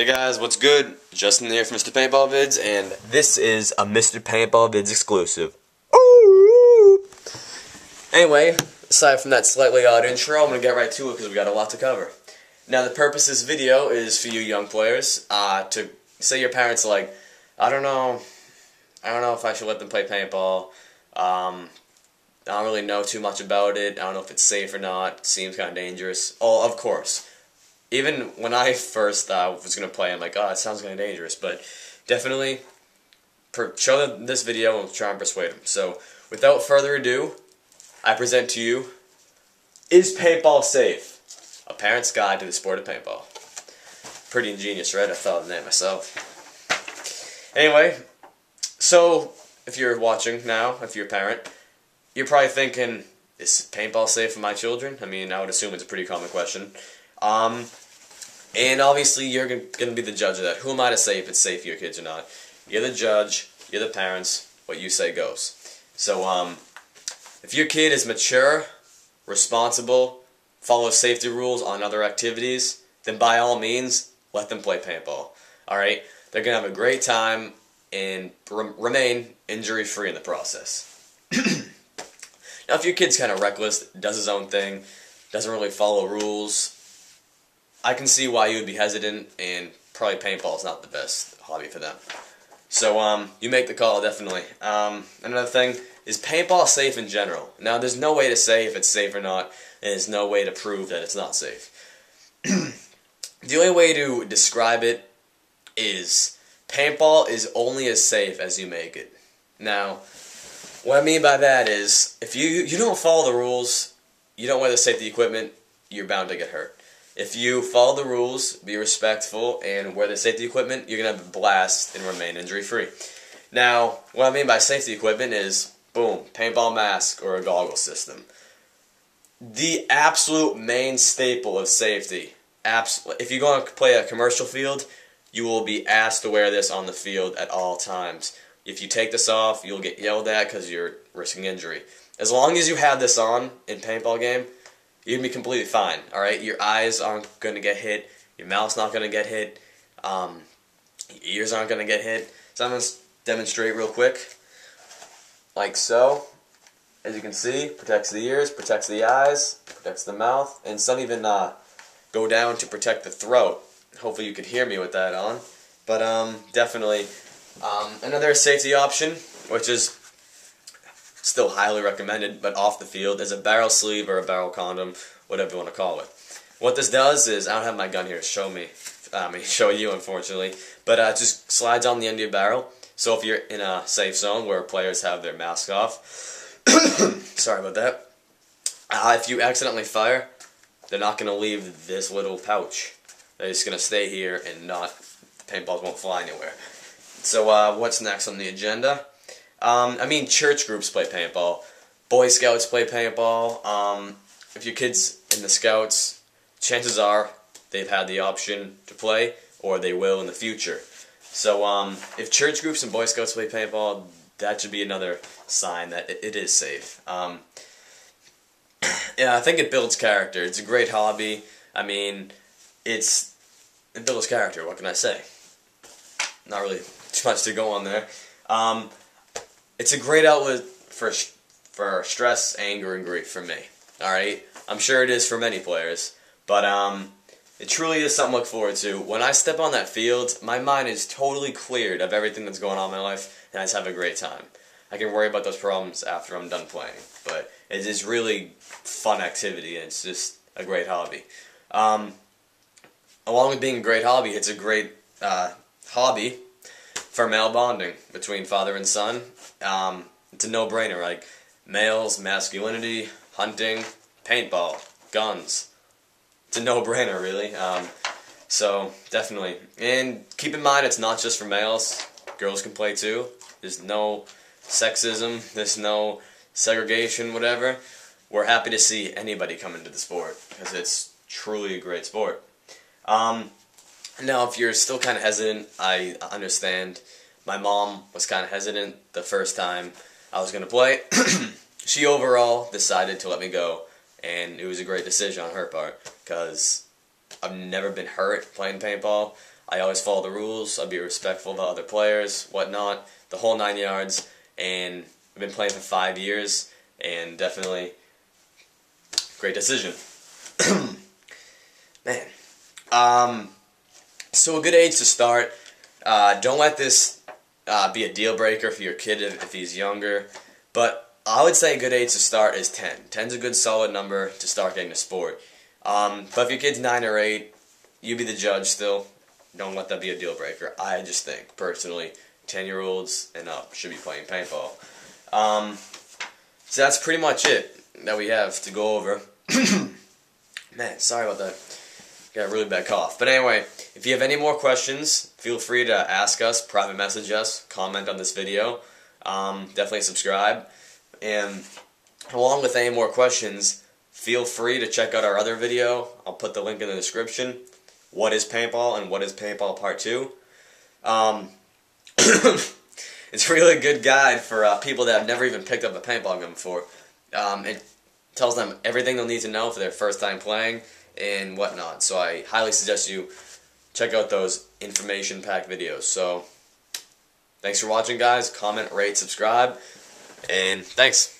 Hey guys, what's good? Justin here from Mr. Paintball Vids, and this is a Mr. Paintball Vids exclusive. Ooh. Anyway, aside from that slightly odd intro, I'm going to get right to it because we got a lot to cover. Now, the purpose of this video is for you young players to say your parents like, I don't know if I should let them play paintball. I don't really know too much about it. I don't know if it's safe or not. It seems kind of dangerous. Oh, of course. Even when I first was going to play, I'm like, oh, it sounds kind of dangerous. But definitely show them this video and try and persuade them. So, without further ado, I present to you, Is Paintball Safe? A Parent's Guide to the Sport of Paintball. Pretty ingenious, right? I thought of the name myself. Anyway, so, if you're watching now, if you're a parent, you're probably thinking, is paintball safe for my children? I mean, I would assume it's a pretty common question. And obviously, you're going to be the judge of that. Who am I to say if it's safe for your kids or not? You're the judge. You're the parents. What you say goes. So, if your kid is mature, responsible, follows safety rules on other activities, then by all means, let them play paintball. Alright? They're going to have a great time and remain injury-free in the process. Now, if your kid's kind of reckless, does his own thing, doesn't really follow rules, I can see why you would be hesitant, and probably paintball is not the best hobby for them. So, you make the call, definitely. Another thing, is paintball safe in general? Now, there's no way to say if it's safe or not, and there's no way to prove that it's not safe. The only way to describe it is, paintball is only as safe as you make it. Now, what I mean by that is, if you don't follow the rules, you don't wear the safety equipment, you're bound to get hurt. If you follow the rules, be respectful, and wear the safety equipment, you're going to have a blast and remain injury-free. Now, what I mean by safety equipment is, boom, paintball mask or a goggle system. The absolute main staple of safety. If you're going to play a commercial field, you will be asked to wear this on the field at all times. If you take this off, you'll get yelled at because you're risking injury. As long as you have this on in paintball game, you're going to be completely fine, alright? Your eyes aren't going to get hit, your mouth's not going to get hit, your ears aren't going to get hit. So I'm going to demonstrate real quick. Like so. As you can see, protects the ears, protects the eyes, protects the mouth, and some even go down to protect the throat. Hopefully you could hear me with that on. But definitely another safety option, which is still highly recommended, but off the field, is a barrel sleeve or a barrel condom, whatever you want to call it. What this does is, I don't have my gun here to show you, unfortunately, but it just slides on the end of your barrel. So if you're in a safe zone where players have their mask off, sorry about that, if you accidentally fire, they're not going to leave this little pouch. They're just going to stay here and the paintballs won't fly anywhere. So what's next on the agenda? I mean, church groups play paintball. Boy Scouts play paintball. If your kid's in the Scouts, chances are they've had the option to play, or they will in the future. So, if church groups and Boy Scouts play paintball, that should be another sign that it is safe. Yeah, I think it builds character. It's a great hobby. I mean, it builds character. What can I say? Not really too much to go on there. It's a great outlet for stress, anger, and grief for me. Alright? I'm sure it is for many players. But it truly is something to look forward to. When I step on that field, my mind is totally cleared of everything that's going on in my life, and I just have a great time. I can worry about those problems after I'm done playing. But it is really fun activity, and it's just a great hobby. Along with being a great hobby, it's a great hobby for male bonding between father and son. It's a no-brainer, like males, masculinity, hunting, paintball, guns. It's a no-brainer, really. So, definitely. And keep in mind, it's not just for males. Girls can play too. There's no sexism. There's no segregation, whatever. We're happy to see anybody come into the sport, because it's truly a great sport. Now, if you're still kind of hesitant, I understand. My mom was kind of hesitant the first time I was going to play. She overall decided to let me go, and it was a great decision on her part, because I've never been hurt playing paintball. I always follow the rules. I'll be respectful of other players, whatnot, the whole 9 yards. And I've been playing for 5 years, and definitely great decision. Man. So a good age to start. Don't let this be a deal breaker for your kid if he's younger. But I would say a good age to start is 10. 10's a good solid number to start getting the sport. But if your kid's 9 or 8, you be the judge still. Don't let that be a deal breaker. I just think, personally, 10-year-olds and up should be playing paintball. So that's pretty much it that we have to go over. Man, sorry about that. Got a really bad cough. But anyway, if you have any more questions, feel free to ask us, private message us, comment on this video. Definitely subscribe. And along with any more questions, feel free to check out our other video. I'll put the link in the description. What is paintball and what is paintball part 2? It's a really good guide for people that have never even picked up a paintball gun before. It tells them everything they'll need to know for their first time playing and whatnot. So I highly suggest you check out those information-packed videos. So thanks for watching, guys. Comment, rate, subscribe, and thanks.